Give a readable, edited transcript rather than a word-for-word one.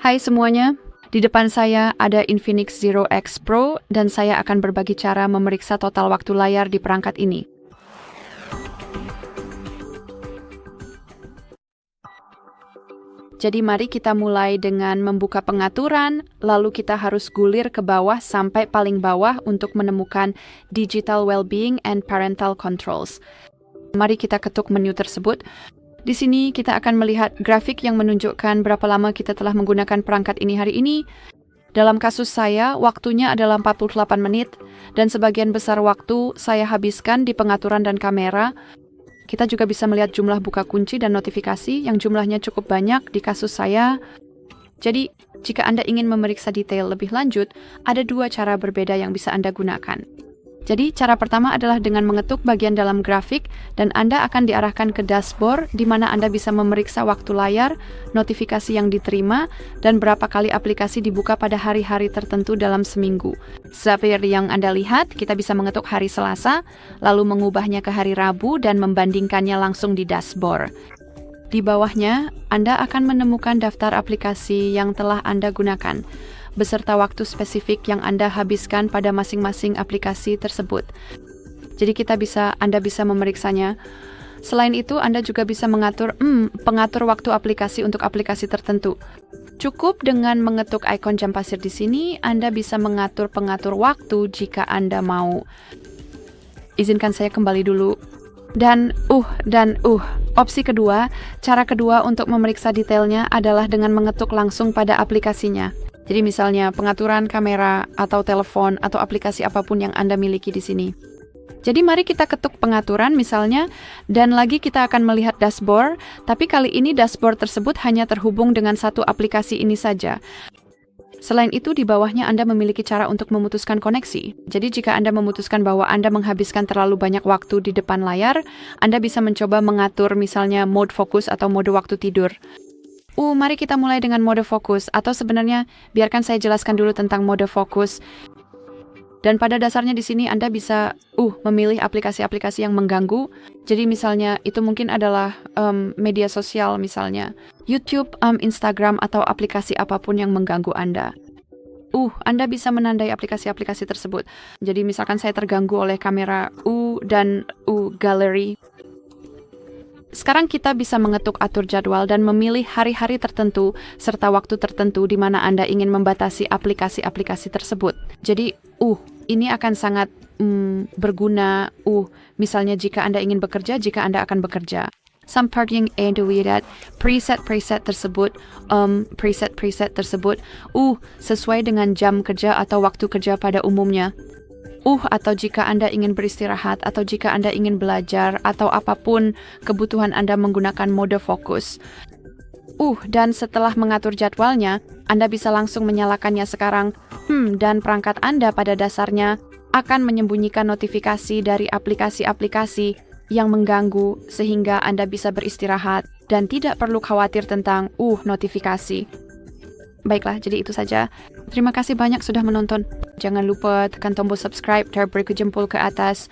Hai semuanya, di depan saya ada Infinix Zero X Pro dan saya akan berbagi cara memeriksa total waktu layar di perangkat ini. Jadi mari kita mulai dengan membuka pengaturan, lalu kita harus gulir ke bawah sampai paling bawah untuk menemukan Digital Wellbeing and Parental Controls. Mari kita ketuk menu tersebut. Di sini kita akan melihat grafik yang menunjukkan berapa lama kita telah menggunakan perangkat ini hari ini. Dalam kasus saya, waktunya adalah 48 menit, dan sebagian besar waktu saya habiskan di pengaturan dan kamera. Kita juga bisa melihat jumlah buka kunci dan notifikasi yang jumlahnya cukup banyak di kasus saya. Jadi, jika Anda ingin memeriksa detail lebih lanjut, ada dua cara berbeda yang bisa Anda gunakan. Jadi, cara pertama adalah dengan mengetuk bagian dalam grafik dan Anda akan diarahkan ke dashboard di mana Anda bisa memeriksa waktu layar, notifikasi yang diterima, dan berapa kali aplikasi dibuka pada hari-hari tertentu dalam seminggu. Seperti yang Anda lihat, kita bisa mengetuk hari Selasa, lalu mengubahnya ke hari Rabu dan membandingkannya langsung di dashboard. Di bawahnya, Anda akan menemukan daftar aplikasi yang telah Anda gunakan, beserta waktu spesifik yang Anda habiskan pada masing-masing aplikasi tersebut. Jadi Anda bisa memeriksanya. Selain itu, Anda juga bisa pengatur waktu aplikasi untuk aplikasi tertentu. Cukup dengan mengetuk ikon jam pasir di sini, Anda bisa mengatur pengatur waktu jika Anda mau. Izinkan saya kembali dulu. Opsi kedua, cara kedua untuk memeriksa detailnya adalah dengan mengetuk langsung pada aplikasinya. Jadi misalnya pengaturan kamera atau telepon atau aplikasi apapun yang Anda miliki di sini. Jadi mari kita ketuk pengaturan misalnya, dan lagi kita akan melihat dashboard, tapi kali ini dashboard tersebut hanya terhubung dengan satu aplikasi ini saja. Selain itu, di bawahnya Anda memiliki cara untuk memutuskan koneksi. Jadi jika Anda memutuskan bahwa Anda menghabiskan terlalu banyak waktu di depan layar, Anda bisa mencoba mengatur misalnya mode fokus atau mode waktu tidur. Mari kita mulai dengan mode fokus, atau sebenarnya biarkan saya jelaskan dulu tentang mode fokus. Dan pada dasarnya di sini Anda bisa memilih aplikasi-aplikasi yang mengganggu. Jadi misalnya itu mungkin adalah media sosial misalnya, YouTube, Instagram, atau aplikasi apapun yang mengganggu Anda. Anda bisa menandai aplikasi-aplikasi tersebut. Jadi misalkan saya terganggu oleh kamera dan gallery. Sekarang kita bisa mengetuk atur jadwal dan memilih hari-hari tertentu serta waktu tertentu di mana Anda ingin membatasi aplikasi-aplikasi tersebut. Jadi, ini akan sangat berguna. Misalnya jika Anda ingin bekerja, jika Anda akan bekerja. Some part yang that preset tersebut, sesuai dengan jam kerja atau waktu kerja pada umumnya. Atau jika Anda ingin beristirahat, atau jika Anda ingin belajar, atau apapun kebutuhan Anda menggunakan mode fokus. Dan setelah mengatur jadwalnya, Anda bisa langsung menyalakannya sekarang. Dan perangkat Anda pada dasarnya akan menyembunyikan notifikasi dari aplikasi-aplikasi yang mengganggu sehingga Anda bisa beristirahat dan tidak perlu khawatir tentang notifikasi. Baiklah, jadi itu saja. Terima kasih banyak sudah menonton. Jangan lupa tekan tombol subscribe dan beri jempol ke atas.